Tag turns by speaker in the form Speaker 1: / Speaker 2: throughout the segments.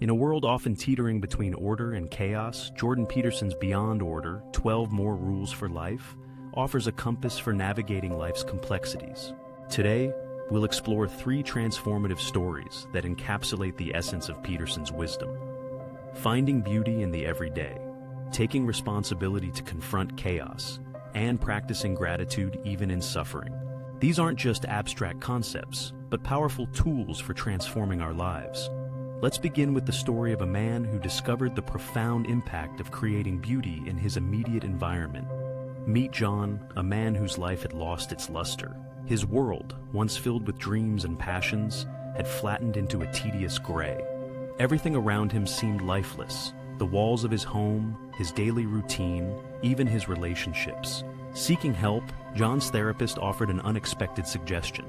Speaker 1: In a world often teetering between order and chaos, Jordan Peterson's Beyond Order, 12 More Rules for Life, offers a compass for navigating life's complexities. Today, we'll explore 3 transformative stories that encapsulate the essence of Peterson's wisdom. Finding beauty in the everyday, taking responsibility to confront chaos, and practicing gratitude even in suffering. These aren't just abstract concepts, but powerful tools for transforming our lives. Let's begin with the story of a man who discovered the profound impact of creating beauty in his immediate environment. Meet John, a man whose life had lost its luster. His world, once filled with dreams and passions, had flattened into a tedious gray. Everything around him seemed lifeless. The walls of his home, his daily routine, even his relationships. Seeking help, John's therapist offered an unexpected suggestion.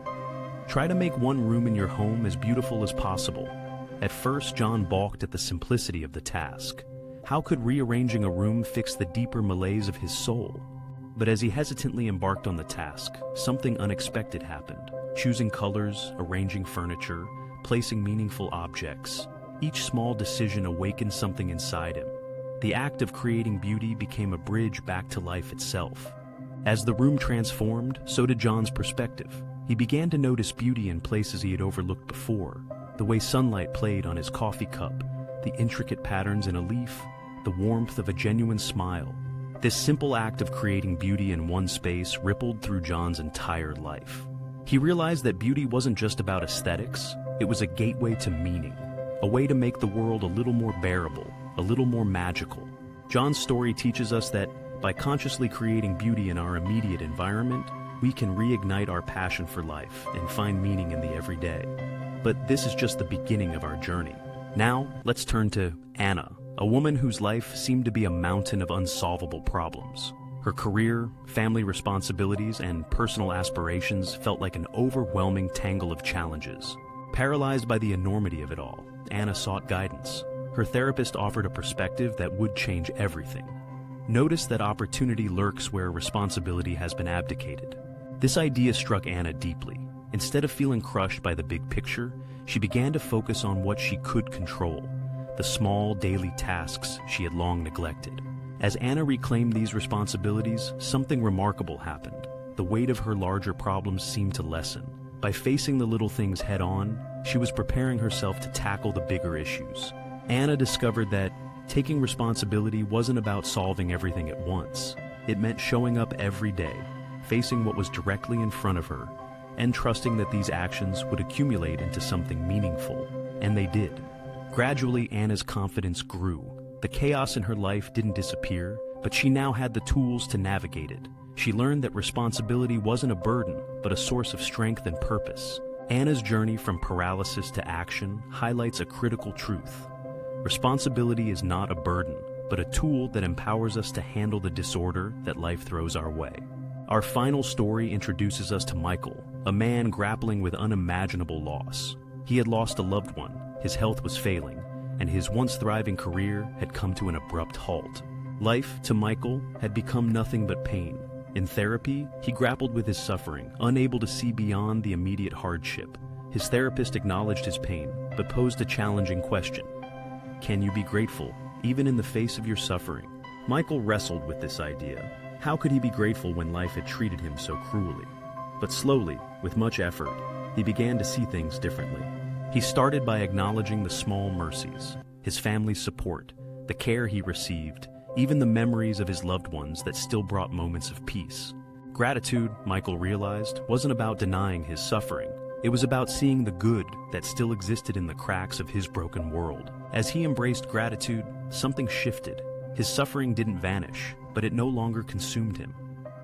Speaker 1: Try to make one room in your home as beautiful as possible. At first, John balked at the simplicity of the task. How could rearranging a room fix the deeper malaise of his soul? But as he hesitantly embarked on the task, something unexpected happened. Choosing colors, arranging furniture, placing meaningful objects. Each small decision awakened something inside him. The act of creating beauty became a bridge back to life itself. As the room transformed, so did John's perspective. He began to notice beauty in places he had overlooked before. The way sunlight played on his coffee cup, the intricate patterns in a leaf, the warmth of a genuine smile. This simple act of creating beauty in one space rippled through John's entire life. He realized that beauty wasn't just about aesthetics, it was a gateway to meaning, a way to make the world a little more bearable, a little more magical. John's story teaches us that by consciously creating beauty in our immediate environment, we can reignite our passion for life and find meaning in the everyday. But this is just the beginning of our journey. Now, let's turn to Anna, a woman whose life seemed to be a mountain of unsolvable problems. Her career, family responsibilities, and personal aspirations felt like an overwhelming tangle of challenges. Paralyzed by the enormity of it all, Anna sought guidance. Her therapist offered a perspective that would change everything. Notice that opportunity lurks where responsibility has been abdicated. This idea struck Anna deeply. Instead of feeling crushed by the big picture, she began to focus on what she could control, the small daily tasks she had long neglected. As Anna reclaimed these responsibilities, something remarkable happened. The weight of her larger problems seemed to lessen. By facing the little things head-on, she was preparing herself to tackle the bigger issues. Anna discovered that taking responsibility wasn't about solving everything at once. It meant showing up every day, facing what was directly in front of her, and trusting that these actions would accumulate into something meaningful. And they did. Gradually, Anna's confidence grew. The chaos in her life didn't disappear, but she now had the tools to navigate it. She learned that responsibility wasn't a burden, but a source of strength and purpose. Anna's journey from paralysis to action highlights a critical truth. Responsibility is not a burden, but a tool that empowers us to handle the disorder that life throws our way. Our final story introduces us to Michael, a man grappling with unimaginable loss. He had lost a loved one, his health was failing, and his once thriving career had come to an abrupt halt. Life, to Michael, had become nothing but pain. In therapy, he grappled with his suffering, unable to see beyond the immediate hardship. His therapist acknowledged his pain, but posed a challenging question. Can you be grateful, even in the face of your suffering? Michael wrestled with this idea. How could he be grateful when life had treated him so cruelly? But slowly, with much effort, he began to see things differently. He started by acknowledging the small mercies, his family's support, the care he received, even the memories of his loved ones that still brought moments of peace. Gratitude, Michael realized, wasn't about denying his suffering. It was about seeing the good that still existed in the cracks of his broken world. As he embraced gratitude, something shifted. His suffering didn't vanish, but it no longer consumed him.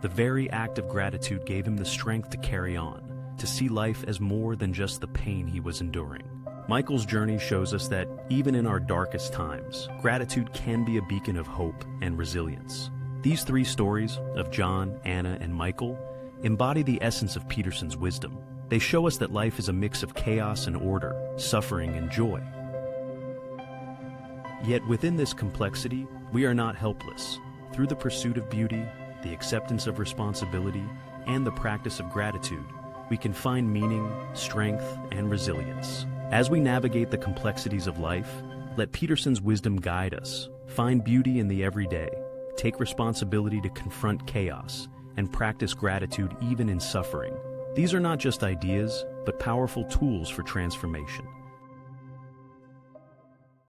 Speaker 1: The very act of gratitude gave him the strength to carry on, to see life as more than just the pain he was enduring. Michael's journey shows us that, even in our darkest times, gratitude can be a beacon of hope and resilience. These 3 stories, of John, Anna, and Michael, embody the essence of Peterson's wisdom. They show us that life is a mix of chaos and order, suffering and joy. Yet within this complexity, we are not helpless. Through the pursuit of beauty, the acceptance of responsibility, and the practice of gratitude, we can find meaning, strength, and resilience. As we navigate the complexities of life, Let Peterson's wisdom guide us. Find beauty in the everyday, take responsibility to confront chaos, and practice gratitude even in suffering. These are not just ideas, but powerful tools for transformation.